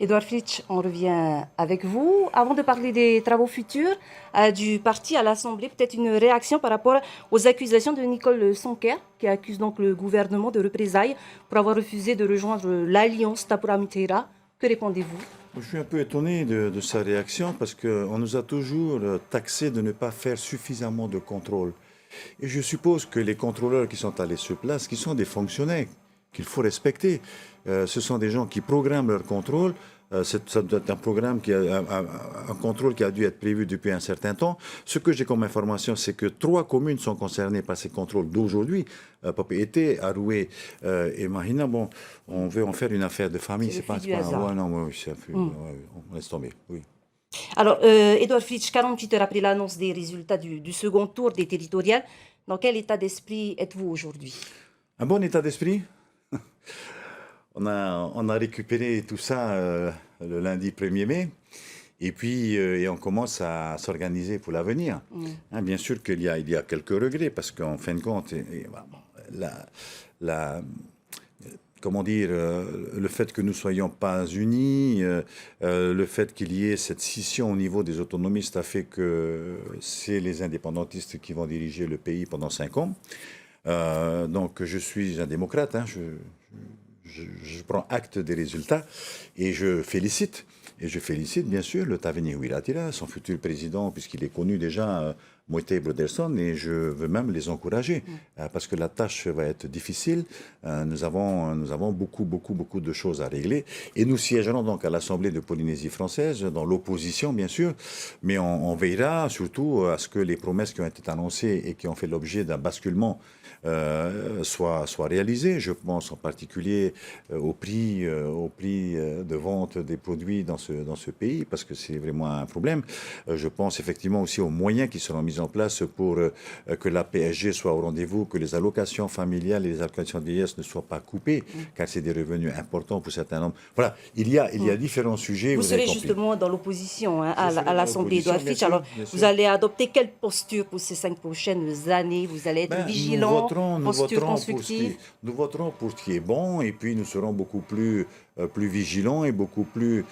Edouard Fritsch, on revient avec vous. Avant de parler des travaux futurs du parti à l'Assemblée, peut-être une réaction par rapport aux accusations de Nicole Sonker, qui accuse donc le gouvernement de représailles pour avoir refusé de rejoindre l'alliance Tapura-Mitera. Que répondez-vous? Je suis un peu étonné de sa réaction parce qu'on nous a toujours taxé de ne pas faire suffisamment de contrôle. Et je suppose que les contrôleurs qui sont allés sur place, qui sont des fonctionnaires qu'il faut respecter, ce sont des gens qui programment leur contrôle. Ça doit être un programme un contrôle qui a dû être prévu depuis un certain temps. Ce que j'ai comme information, c'est que 3 communes sont concernées par ces contrôles d'aujourd'hui. Papeete, Aroué et Mahina. Bon, on veut en faire une affaire de famille. C'est pas du hasard. Ouais, non, ouais, on laisse tomber. Oui. Alors, Edouard Fritsch, 48 heures après l'annonce des résultats du second tour des territoriales, dans quel état d'esprit êtes-vous aujourd'hui? Un bon état d'esprit. On a récupéré tout ça le lundi 1er mai. Et puis, on commence à s'organiser pour l'avenir. Hein, bien sûr qu'il y a quelques regrets, parce qu'en fin de compte, comment dire, le fait que nous ne soyons pas unis, le fait qu'il y ait cette scission au niveau des autonomistes a fait que c'est les indépendantistes qui vont diriger le pays pendant 5 ans. Donc, je suis un démocrate, hein, je prends acte des résultats et je félicite bien sûr le Taveuni Huiratira, son futur président, puisqu'il est connu déjà, Moïse Broderson, et je veux même les encourager parce que la tâche va être difficile. Nous avons beaucoup de choses à régler et nous siégerons donc à l'Assemblée de Polynésie française, dans l'opposition bien sûr, mais on veillera surtout à ce que les promesses qui ont été annoncées et qui ont fait l'objet d'un basculement soient réalisées. Je pense en particulier au prix de vente des produits dans ce pays, parce que c'est vraiment un problème. Je pense effectivement aussi aux moyens qui seront mis en place pour que la PSG soit au rendez-vous, que les allocations familiales et les allocations de vieillesse ne soient pas coupées, car c'est des revenus importants pour certains nombres. Voilà, il y a différents sujets. Vous serez justement dans l'opposition à l'Assemblée, Edouard Fritsch. Alors, vous allez adopter quelle posture pour ces 5 prochaines années? Vous allez être vigilant, posture constructive? Nous voterons pour ce qui est bon, et puis nous serons beaucoup plus vigilants et beaucoup plus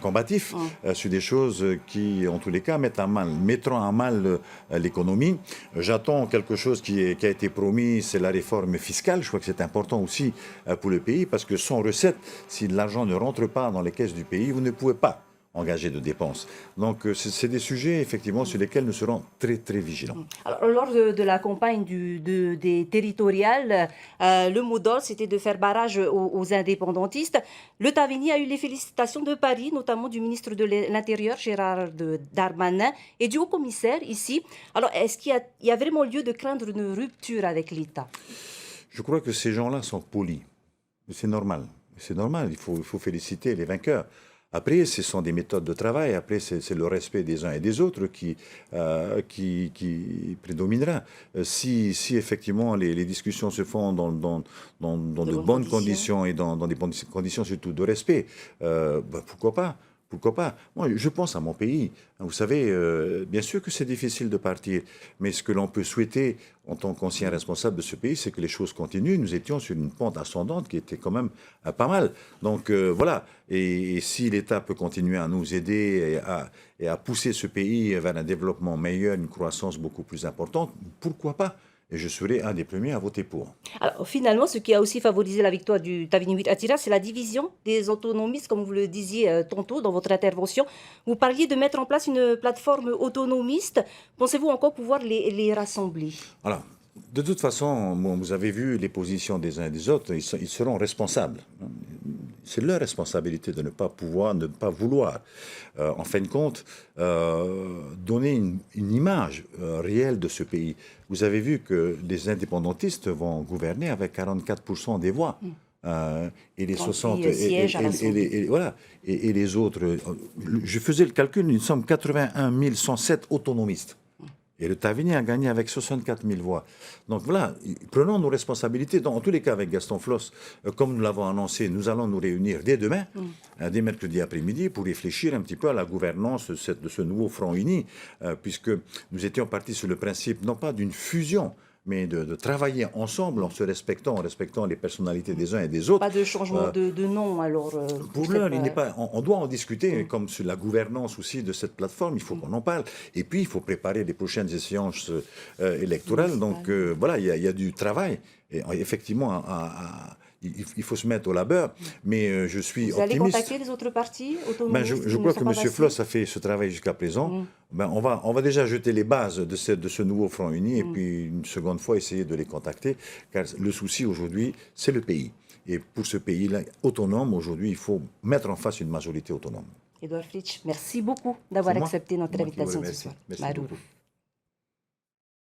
combatifs sur des choses qui, en tous les cas, mettront à mal l'économie. J'attends quelque chose qui a été promis, c'est la réforme fiscale. Je crois que c'est important aussi pour le pays, parce que sans recette, si l'argent ne rentre pas dans les caisses du pays, vous ne pouvez pas engager de dépenses. Donc, c'est des sujets, effectivement, sur lesquels nous serons très vigilants. Alors, lors de la campagne des territoriales, le mot d'ordre, c'était de faire barrage aux indépendantistes. Le Taveuni a eu les félicitations de Paris, notamment du ministre de l'Intérieur, Gérard Darmanin, et du haut-commissaire, ici. Alors, est-ce qu'il y a vraiment lieu de craindre une rupture avec l'État? Je crois que ces gens-là sont polis. C'est normal. C'est normal, il faut féliciter les vainqueurs. Après, ce sont des méthodes de travail. Après, c'est le respect des uns et des autres qui prédominera. Si effectivement les discussions se font dans de bonnes conditions et dans des bonnes conditions surtout de respect, pourquoi pas? Pourquoi pas? Moi, je pense à mon pays. Vous savez, bien sûr que c'est difficile de partir, mais ce que l'on peut souhaiter en tant qu'ancien responsable de ce pays, c'est que les choses continuent. Nous étions sur une pente ascendante qui était quand même pas mal. Donc voilà, et si l'État peut continuer à nous aider et à pousser ce pays vers un développement meilleur, une croissance beaucoup plus importante, pourquoi pas? Et je serai un des premiers à voter pour. Alors, finalement, ce qui a aussi favorisé la victoire du Taveuni Huiratira, c'est la division des autonomistes, comme vous le disiez tantôt dans votre intervention. Vous parliez de mettre en place une plateforme autonomiste. Pensez-vous encore pouvoir les rassembler? Alors, de toute façon, vous avez vu les positions des uns et des autres, ils seront responsables. C'est leur responsabilité de ne pas vouloir, en fin de compte, donner une image réelle de ce pays. Vous avez vu que les indépendantistes vont gouverner avec 44% des voix. Et les 60 et les autres. Je faisais le calcul, nous sommes 81 107 autonomistes. Et le Taveuni a gagné avec 64 000 voix. Donc voilà, prenons nos responsabilités. En tous les cas, avec Gaston Floss, comme nous l'avons annoncé, nous allons nous réunir dès demain, dès mercredi après-midi, pour réfléchir un petit peu à la gouvernance de ce nouveau Front uni, puisque nous étions partis sur le principe, non pas d'une fusion, mais de travailler ensemble en se respectant, en respectant les personnalités des uns et des autres. Pas de changement de nom, alors Pour l'heure, il n'est pas. On doit en discuter, comme sur la gouvernance aussi de cette plateforme. Il faut qu'on en parle. Et puis, il faut préparer les prochaines échéances électorales. Donc, voilà, il y a du travail. Et effectivement, il faut se mettre au labeur. Mais je suis Vous allez optimiste. contacter les autres partis Ben, autonomistes je qui ne crois sont que pas M. passés? Floss a fait ce travail jusqu'à présent. Ben, on va déjà jeter les bases de ce nouveau Front Uni et puis une seconde fois essayer de les contacter. Car le souci aujourd'hui, c'est le pays. Et pour ce pays-là, autonome, aujourd'hui, il faut mettre en face une majorité autonome. Edouard Fritsch, merci beaucoup d'avoir C'est moi. accepté notre C'est moi qui vous invitation ce remercie. soir. Merci Marour. beaucoup.